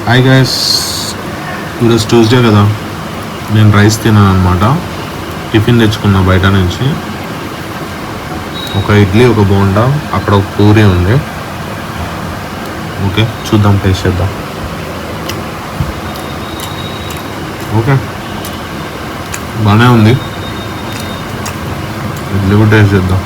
Hi guys, ఈరోజు Tuesday కదా, నేను రైస్ తిన్నాను అనమాట. టిఫిన్ తెచ్చుకున్నా బయట నుంచి. ఒక ఇడ్లీ, ఒక బోండా, అక్కడ ఒక పూరి ఉంది. ఓకే, చూద్దాం, టేస్ట్ చేద్దాం. ఓకే, బాగానే ఉంది. ఇడ్లీ కూడా టేస్ట్ చేద్దాం.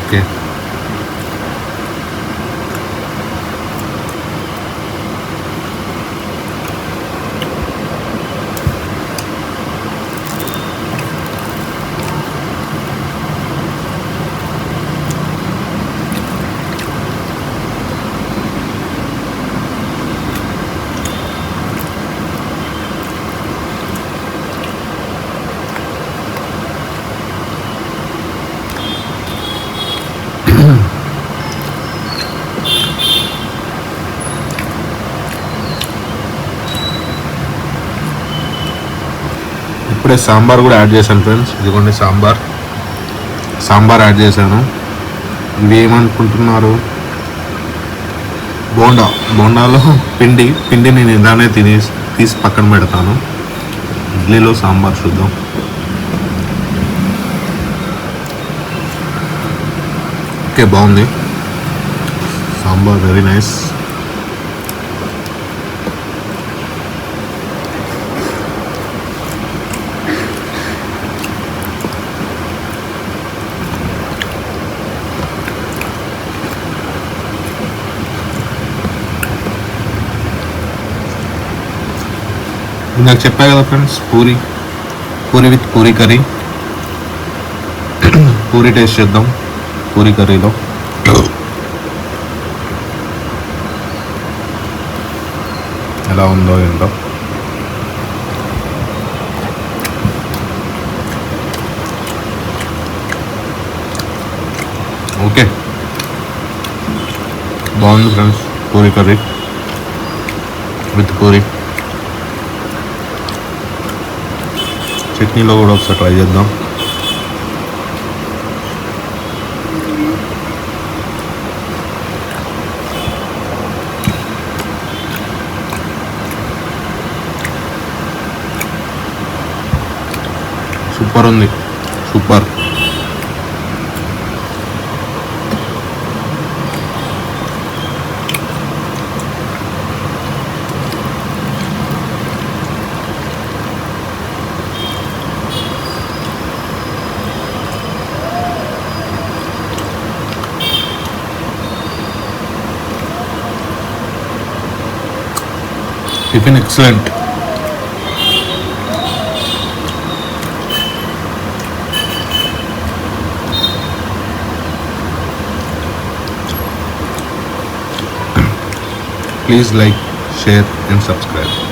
ఓకే, ఇప్పుడే సాంబార్ కూడా యాడ్ చేశాను ఫ్రెండ్స్. ఇదిగోండి సాంబార్ యాడ్ చేశాను. ఇవి ఏమనుకుంటున్నారు? బోండాలో పిండి నేను ఇలానే తీసి పక్కన పెడతాను. ఇడ్లీలో సాంబార్ చూద్దాం. ఓకే, బాగుంది సాంబార్, వెరీ నైస్. ఇందాక చెప్పా కదా friends, puri with puri curry. Puri taste చేద్దాం. పూరి కర్రీలో ఎలా ఉందో ఏంటో. ఓకే, బాగుంది friends. Puri curry with puri. చట్నీలో కూడా ఒకసారి ట్రై చేద్దాం. సూపర్ ఉంది, super. Tiffin excellent. Please like, share and subscribe.